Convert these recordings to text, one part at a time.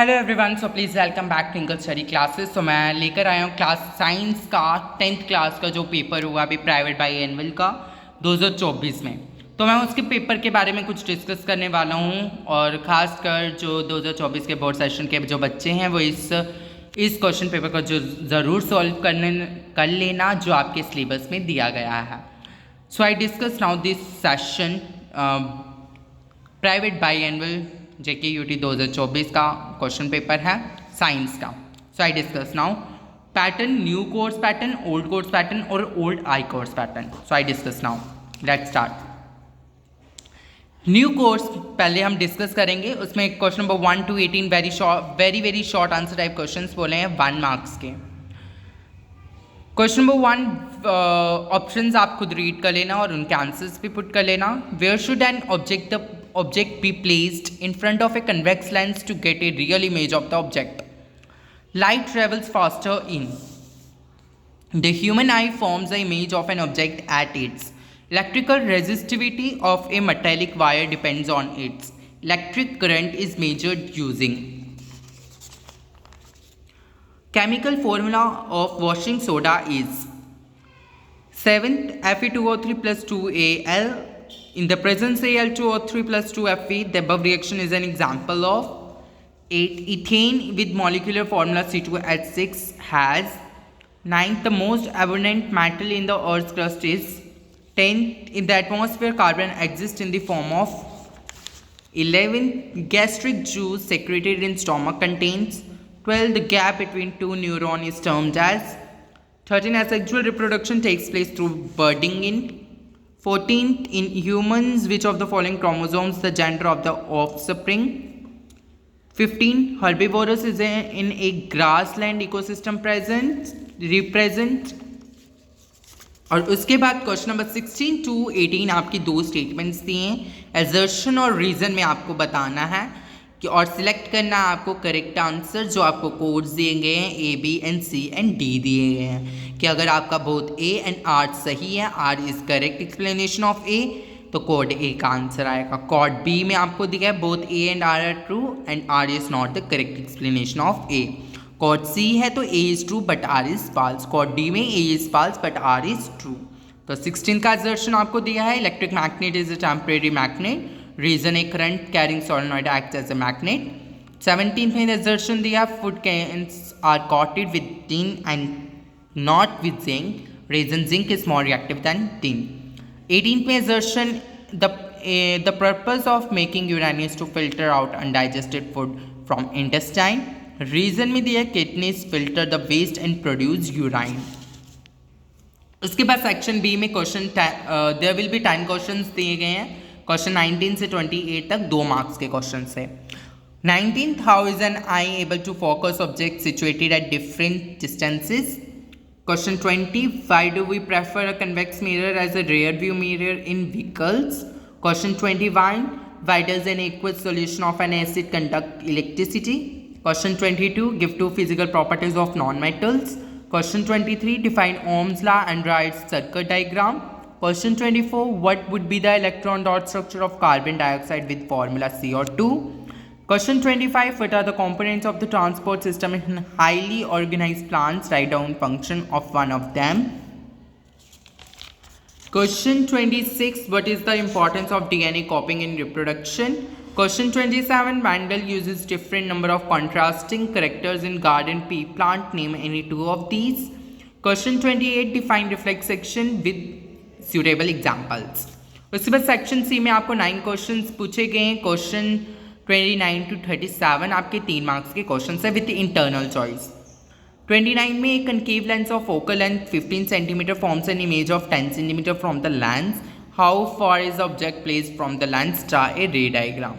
Hello everyone, so please welcome back twinkle study classes. तो मैं लेकर आया हूँ क्लास साइंस का 10th क्लास का जो पेपर हुआ अभी प्राइवेट बाई एनुअल का 2024 में। तो मैं उसके पेपर के बारे में कुछ डिस्कस करने वाला हूँ और ख़ासकर जो 2024 के बोर्ड सेशन के जो बच्चे हैं वो इस क्वेश्चन पेपर को जो ज़रूर सॉल्व कर लेना जो आपके सिलेबस में दिया गया है। So I discuss now this session private by annual JKUT 2024 का क्वेश्चन पेपर है साइंस का। So I discuss now pattern, new course pattern, old course pattern और old I course pattern. So I discuss now, let's start. New course पहले हम discuss करेंगे। उसमें question number 1 to 18 very short answer type questions बोले हैं 1 marks के। Question number 1 options आप खुद रीड कर लेना और उनके आंसर्स भी पुट कर लेना। Where should an object be placed in front of a convex lens to get a real image of the object? Light travels faster in. The human eye forms the image of an object at its. Electrical resistivity of a metallic wire depends on its. Electric current is measured using. Chemical formula of washing soda is 7th Fe2O3 plus 2Al. In the presence Al2O3 plus 2Fe, the above reaction is an example of 8. Ethane with molecular formula C2H6 has 9th. The most abundant metal in the Earth's crust is 10th. In the atmosphere, carbon exists in the form of 11th. Gastric juice secreted in stomach contains 12. The gap between two neurons is termed as 13. Asexual reproduction takes place through budding in 14th. In humans, which of the following chromosomes the gender of the offspring? 15. Herbivorous is in a grassland ecosystem represent. और उसके बाद question number 16 to 18 आपकी दो statements दिए हैं। Assertion और reason में आपको बताना है कि और सिलेक्ट करना है आपको करेक्ट आंसर जो आपको कोड्स दिए गए हैं A, B and C and D दिए गए हैं कि अगर आपका बोथ A and R सही है, R is correct explanation of A, तो कोड A का आंसर आएगा। कोड B में आपको दिया है both A and R are true and R is not the correct explanation of A। Code C है तो A is true but R is false. Code D में A is false but R is true. तो 16 का assertion आपको दिया है electric magnet is a temporary magnet. Reason a current carrying solenoid act as a magnet. 17th में assertion दिया food cans are coated with tin and not with zinc. Reason zinc is more reactive than tin. 18th में assertion the purpose of making urine is to filter out undigested food from intestine. Reason में दिया kidneys filter the waste and produce urine. उसके बाद section B में question there will be 10 questions दिए गए हैं। Question 19 से 28 तक 2 मार्क्स के क्वेश्चन है। 19th, how is an eye able to focus object situated at different distances? Question 20, why do we prefer a convex mirror as a rear view mirror in vehicles? Question 21, why does an aqueous solution of an acid conduct electricity? Question 22, give two physical properties of non metals. Question 23, define Ohm's law and write circuit diagram. Question 24, what would be the electron dot structure of carbon dioxide with formula CO2? Question 25, what are the components of the transport system in highly organized plants? Write down function of one of them. Question 26, what is the importance of DNA copying in reproduction? Question 27, Mendel uses different number of contrasting characters in garden pea plant. Name any two of these. Question 28, define reflection with suitable examples. उसके बाद section C में आपको 9 questions पूछे गए हैं। Question 29 to 37 आपके 3 marks के question है विद इंटरनल चॉइस। 29 में एक concave lens of focal length 15 centimetre forms an image of 10 centimetre from the lens. How far is the object placed from the lens? Draw a ray diagram.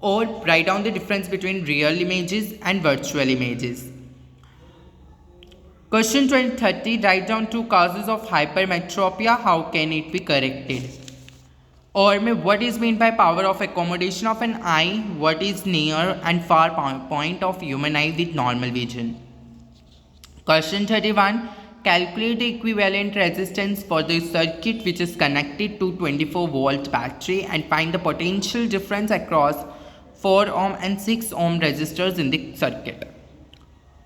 Or write down the difference between real images and virtual images. Question 30, write down 2 causes of hypermetropia. How can it be corrected? Or what is meant by power of accommodation of an eye? What is near and far point of human eye with normal vision? Question 31, calculate the equivalent resistance for the circuit which is connected to 24-volt battery and find the potential difference across 4 ohm and 6 ohm resistors in the circuit.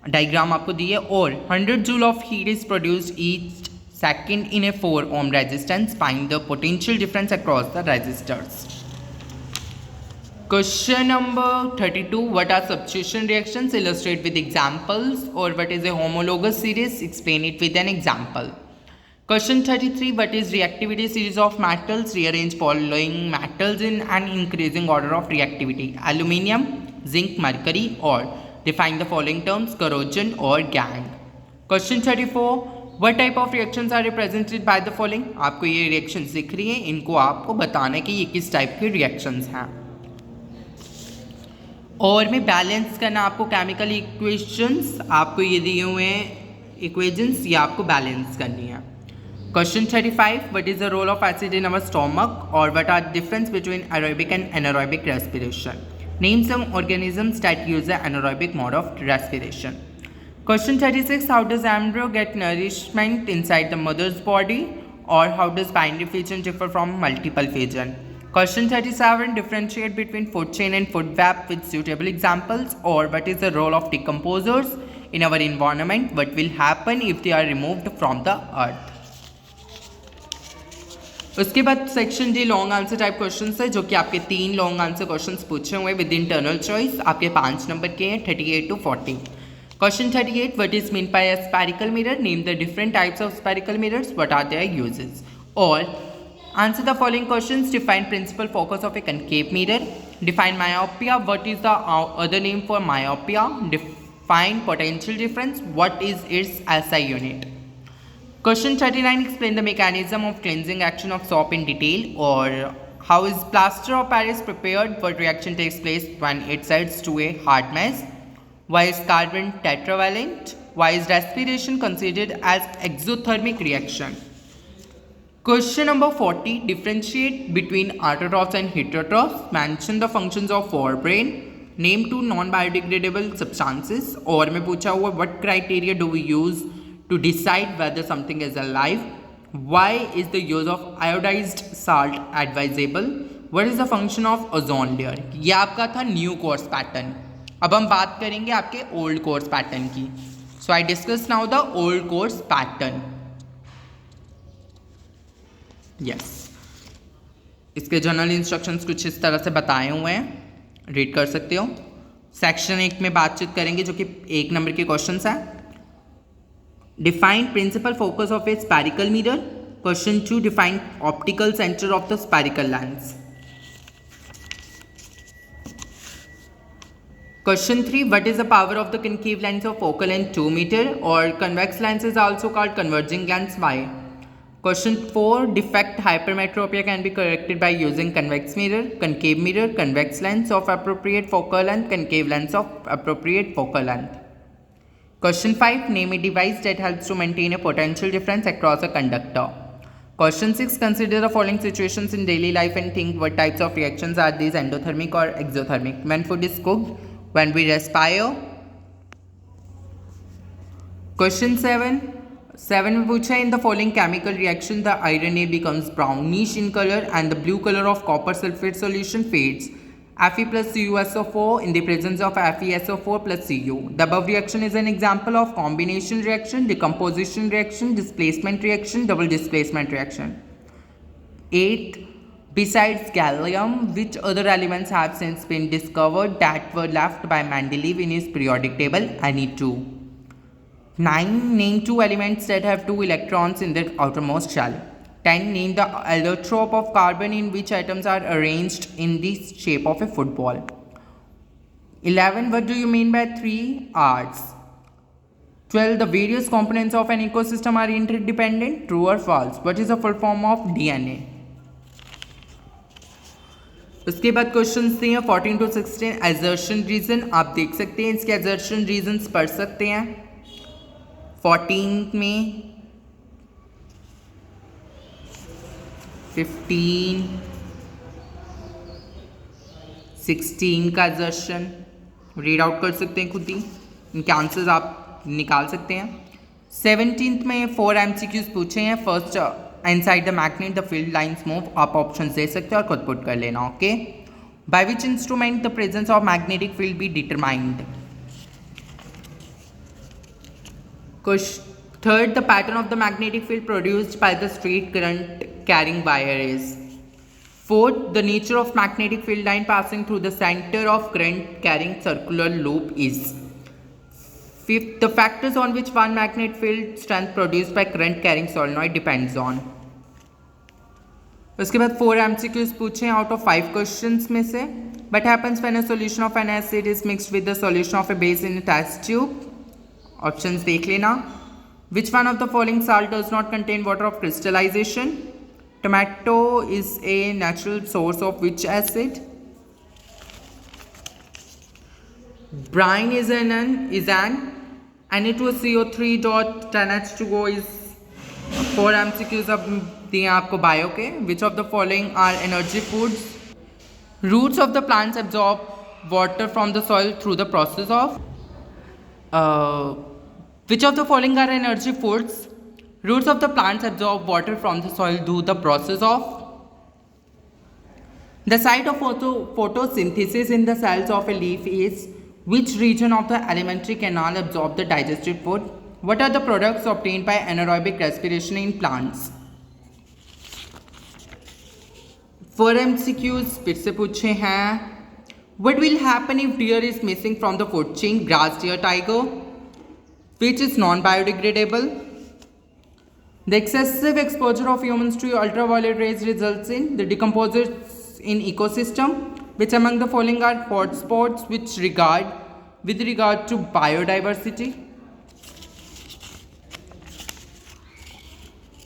Diagram आपको दी है और 100 joule of heat is produced each second in a 4 ohm resistance. Find the potential difference across the resistors. Question number 32. What are substitution reactions? Illustrate with examples. Or what is a homologous series? Explain it with an example. Question 33. What is reactivity series of metals? Rearrange following metals in an increasing order of reactivity. Aluminium, zinc, mercury. Or define the following terms: corrosion or gang. Question 34. What type of reactions are represented by the following? आपको ये reactions दिख रही हैं, इनको आपको बताना है कि ये किस टाइप के reactions हैं. और में बैलेंस करना आपको केमिकल इक्वेशंस, आपको ये दिए हुए हैं इक्वेशंस, ये आपको बैलेंस करनी है. Question 35. What is the role of acid in our stomach और what are difference between aerobic and anaerobic respiration. Name some organisms that use the anaerobic mode of respiration. Question 36. How does embryo get nourishment inside the mother's body और how does binary fission differ from multiple fission. Question 37. Differentiate between food chain and food web with suitable examples. Or what is the role of decomposers in our environment? What will happen if they are removed from the earth? उसके बाद section D long answer type questions है, जो कि आपके 3 long answer questions पूछे हुए with internal choice. आपके 5 number के हैं, 38 to 40. Question 38. What is meant by a spherical mirror? Name the different types of spherical mirrors. What are their uses? Or answer the following questions. Define principal focus of a concave mirror. Define myopia. What is the other name for myopia? Define potential difference. What is its SI unit? Question 39. Explain the mechanism of cleansing action of soap in detail. Or how is plaster of Paris prepared? What reaction takes place when it sets to a hard mess? Why is carbon tetravalent? Why is respiration considered as exothermic reaction? Question number 40. Differentiate between autotrophs and heterotrophs. Mention the functions of forebrain. Name 2 non-biodegradable substances. और में पूछा हुआ what criteria do we use to decide whether something is alive? Why is the use of iodized salt advisable? What is the function of ozone layer? ये आपका था new course pattern. अब हम बात करेंगे आपके ओल्ड कोर्स पैटर्न की. So I discuss now the old course pattern. Yes इसके जनरल इंस्ट्रक्शंस कुछ इस तरह से बताए हुए हैं, रीड कर सकते हो. सेक्शन 1 में बातचीत करेंगे जो कि 1 नंबर के क्वेश्चंस हैं. Define principal focus of a spherical mirror. Question 2. Define optical centre of the spherical lens. Question 3. What is the power of the concave lens of focal length 2 metre और convex lens is also called converging lens. By. Question 4. Defect hypermetropia can be corrected by using convex mirror, concave mirror, convex lens of appropriate focal length, concave lens of appropriate focal length. Question 5. Name a device that helps to maintain a potential difference across a conductor. Question 6. Consider the following situations in daily life and think what types of reactions are these, endothermic or exothermic. When food is cooked, when we respire. Question 7 में पूछा है in the following chemical reaction the iron A becomes brownish in colour and the blue colour of copper sulphate solution fades. Fe plus CuSO4 in the presence of FeSO4 plus Cu. The above reaction is an example of combination reaction, decomposition reaction, displacement reaction, double displacement reaction. 8. Besides gallium, which other elements have since been discovered that were left by Mendeleev in his periodic table? Any 2. 9. Name 2 elements that have 2 electrons in their outermost shell. 10. Name the allotrope of carbon in which atoms are arranged in the shape of a football. 11. What do you mean by 3 R's? 12. The various components of an ecosystem are interdependent. True or false? What is the full form of DNA? उसके बाद question दिए हैं 14 to 16. assertion reason आप देख सकते हैं, इसके assertion reasons पढ़ सकते हैं. 14 में 15 16 का assertion रीड आउट कर सकते हैं खुद ही, इनके आंसर्स आप निकाल सकते हैं. 17 में 4 MCQs पूछे हैं. First inside the magnet the field lines move, आप ऑप्शंस दे सकते हो और खुद पुट कर लेना. Okay. By which instrument the presence of magnetic field be determined? Third, the pattern of the magnetic field produced by the straight current carrying wire is. Fourth, the nature of magnetic field line passing through the center of current carrying circular loop is. Fifth, the factors on which one magnetic field strength produced by current carrying solenoid depends on. उसके बाद 4 MCQs पूछे out of 5 questions में से. What happens when a solution of an acid is mixed with the solution of a base in a test tube? Options देख लेना. Which one of the following salt does not contain water of crystallization? Tomato is a natural source of which acid? Brine is an Na2CO3 dot 10H2O is 4 MCQs अब दिए आपको bio के. Which of the following are energy foods? Roots of the plants absorb water from the soil through the process of. Which of the following are energy foods? Roots of the plants absorb water from the soil through the process of. The site of photosynthesis in the cells of a leaf is. Which region of the alimentary canal absorb the digested food? What are the products obtained by anaerobic respiration in plants? 4 MCQs फिर से पूछे हैं. What will happen if deer is missing from the food chain? Grass, deer, tiger. Which is non-biodegradable? The excessive exposure of humans to ultraviolet rays results in the decomposers in ecosystem. Which among the following are hotspots with regard to biodiversity?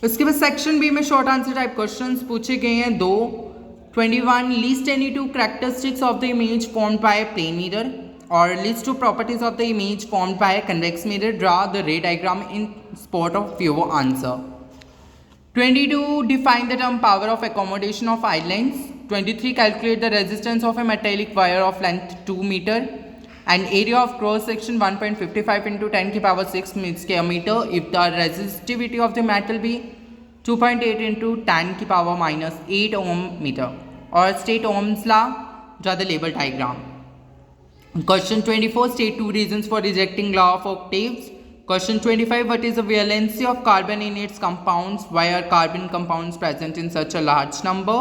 उसके बाद section B में short answer type questions पूछे गए हैं 2. 21 list any 2 characteristics of the image formed by a plane mirror or list 2 properties of the image formed by a convex mirror. Draw the ray diagram in support of your answer. 22 define the term power of accommodation of islands. 23 calculate the resistance of a metallic wire of length 2 meter and area of cross section 1.55 into 10 की power 6 square meter if the resistivity of the metal be 2.8 into 10 की power minus 8 ohm meter. Or state Ohm's law. Draw the label diagram. Question 24 state 2 reasons for rejecting law of octaves. Question 25 what is the valency of carbon in its compounds? Why are carbon compounds present in such a large number?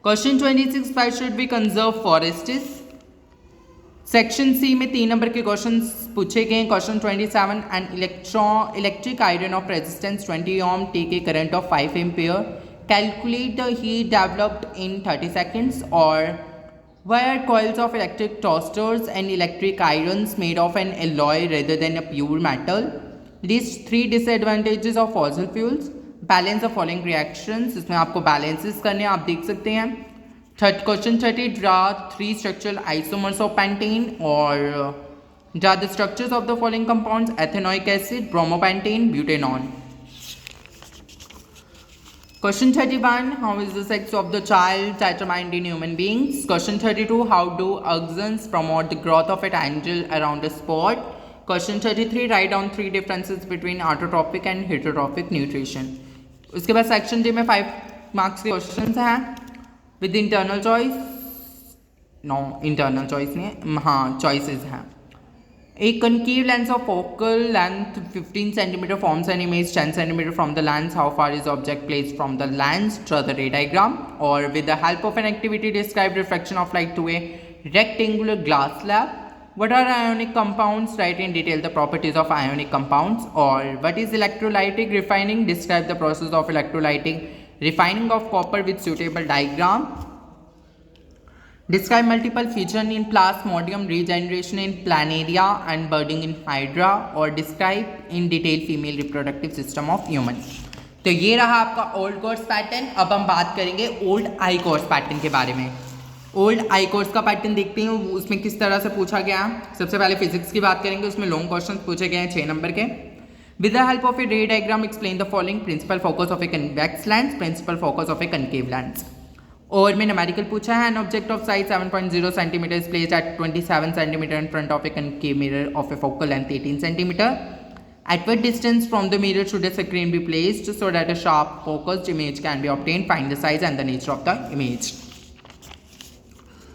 Question 26 why should we conserve forests? Section C में 3 number के questions पूछे गए. Question 27 an electric iron of resistance 20 ohm take a current of 5 ampere. Calculate the heat developed in 30 seconds. और wire coils of electric toasters and electric irons made of an alloy rather than a pure metal. List 3 disadvantages of fossil fuels. Balance the following reactions. इसमें आपको balances करने आप देख सकते हैं. Question 30 draw 3 structural isomers of pentane or draw the structures of the following compounds: ethanoic acid, bromopentane, butanol. Question 31 how is the sex of the child determined in human beings? Question 32 how do auxins promote the growth of a tangent around a spot? Question 33 write down 3 differences between autotrophic and heterotrophic nutrition. उसके बाद section D में 5 marks के questions हैं with internal choice. No internal choice नहीं है, हाँ choices हैं. A concave lens of focal length 15 cm forms an image 10 cm from the lens. How far is the object placed from the lens? Draw the ray diagram. Or with the help of an activity describe refraction of light to a rectangular glass slab. What are ionic compounds? Write in detail the properties of ionic compounds. Or what is electrolytic refining? Describe the process of electrolytic refining of copper with suitable diagram. Describe multiple features in plasmodium, regeneration in planaria and budding in hydra. Or describe in detail female reproductive system of human. तो ये रहा आपका old course pattern. अब हम बात करेंगे old I course pattern के बारे में. ओल्ड आई कोर्स का पैटर्न देखते हैं उसमें किस तरह से पूछा गया. सबसे पहले फिजिक्स की बात करेंगे. उसमें लॉन्ग क्वेश्चन पूछे गए हैं 6 नंबर के. With the help of a ray diagram explain the following: principal focus of a convex lens, principal focus of a concave lens. और में न्यूमेरिकल पूछा है. An object of size 7.0 cm is placed at 27 cm in front of a concave mirror of a focal length 18 cm. At what distance from the mirror should a screen be placed so that a sharp focused image can be obtained? Find the size and the nature of the image.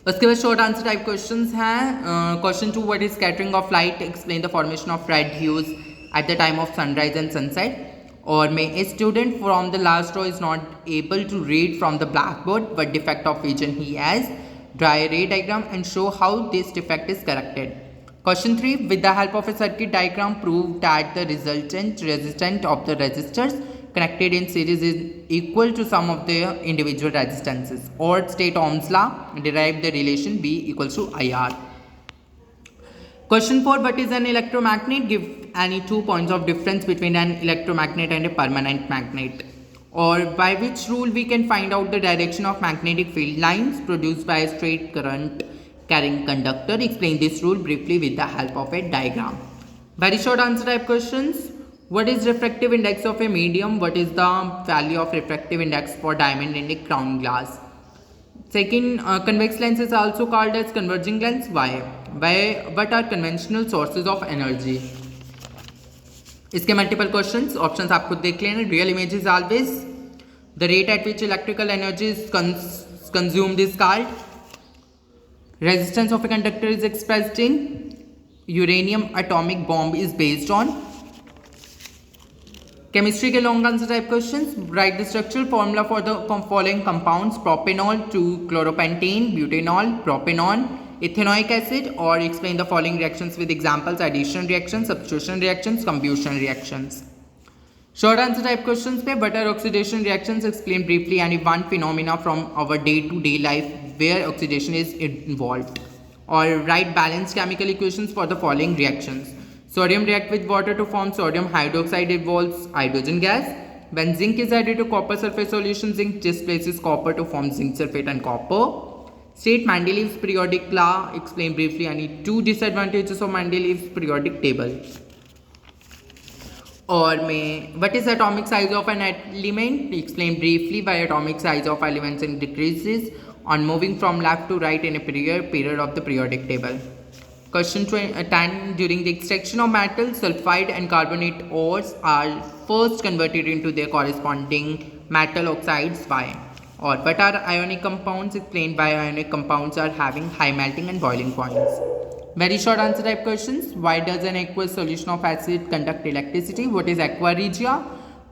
उसके बाद short answer type questions हैं. Question 2, what is scattering of light, explain the formation of red hues at the time of sunrise and sunset. और may a student from the last row is not able to read from the blackboard but defect of vision he has, draw a ray diagram and show how this defect is corrected. Question 3, with the help of a circuit diagram prove that the resultant resistance of the resistors connected in series is equal to sum of their individual resistances, or state Ohm's law, derive the relation B equals to IR. Question 4, what is an electromagnet, give any 2 points of difference between an electromagnet and a permanent magnet. Or by which rule we can find out the direction of magnetic field lines produced by a straight current carrying conductor. Explain this rule briefly with the help of a diagram. Very short answer type questions. What is refractive index of a medium? What is the value of refractive index for diamond in a crown glass? Second, convex lens is also called as converging lens. Why? What are conventional sources of energy? इसके multiple questions, options आप खुद देख लेना. Real image is always the rate at which electrical energy is consumed is called. Resistance of a conductor is expressed in uranium atomic bomb is based on. Chemistry के long answer type questions. Write the structural formula for the following compounds, propanol two chloropentane, butanol, propanone, ethanoic acid. Or explain the following reactions with examples, addition reactions, substitution reactions, combustion reactions. Short answer type questions पे, what are oxidation reactions, explain briefly any one phenomena from our day to day life where oxidation is involved. Or write balanced chemical equations for the following reactions. Sodium react with water to form sodium hydroxide, involves hydrogen gas. When zinc is added to copper sulfate solution, zinc displaces copper to form zinc sulfate and copper. State Mendeleev's periodic law, explain briefly any 2 disadvantages of Mendeleev's periodic table. और में what is atomic size of an element, explain briefly why atomic size of elements decreases on moving from left to right in a period of the periodic table. Question 10, during the extraction of metal, sulfide and carbonate ores are first converted into their corresponding metal oxides. Why? Or what are ionic compounds, explain why ionic compounds are having high melting and boiling points. Very short answer type questions. Why does an aqueous solution of acid conduct electricity? What is aqua regia?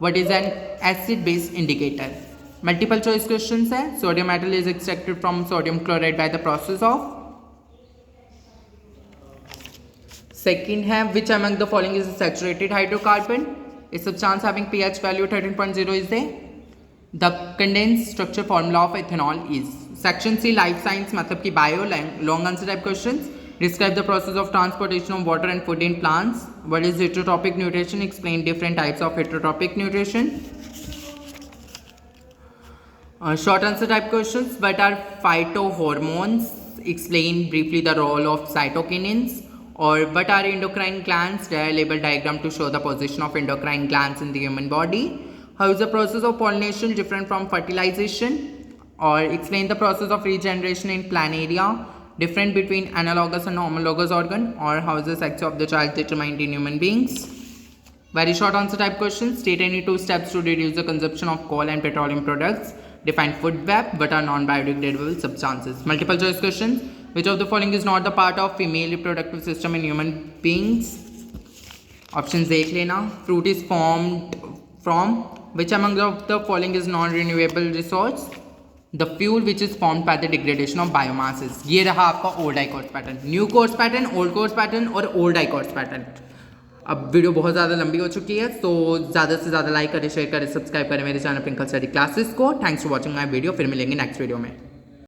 What is an acid base indicator? Multiple choice questions है. Sodium metal is extracted from sodium chloride by the process of. Second है, which among the following is a saturated hydrocarbon? A substance having pH value 13.0 is there. The condensed structure formula of ethanol is. Section C, life science मतलब की bio. Long answer type questions. Describe the process of transportation of water and food in plants. What is heterotrophic nutrition? Explain different types of heterotrophic nutrition. Short answer type questions. What are phytohormones? Explain briefly the role of cytokinins. Or what are endocrine glands? Draw a label diagram to show the position of endocrine glands in the human body. How is the process of pollination different from fertilization? Or explain the process of regeneration in planaria, different between analogous and homologous organ. Or how is the sex of the child determined in human beings? Very short answer type questions. State any 2 steps to reduce the consumption of coal and petroleum products. Define food web. What are non-biodegradable substances? Multiple choice questions. Which of the following is not the part of female reproductive system in human beings? Options देख लेना. Fruit is formed from. Which among the following is non-renewable resource? The fuel which is formed by the degradation of biomasses. ये रहा आपका old I course pattern, new course pattern, old course pattern और old I course pattern. अब video बहुत ज़्यादा लंबी हो चुकी है, तो ज़्यादा से ज़्यादा लाइक करें, शेयर करें, सब्सक्राइब करें मेरे चैनल ट्विंकल स्टडी क्लासेस को. Thanks for watching my video. फिर मिलेंगे नेक्स्ट वीडियो में.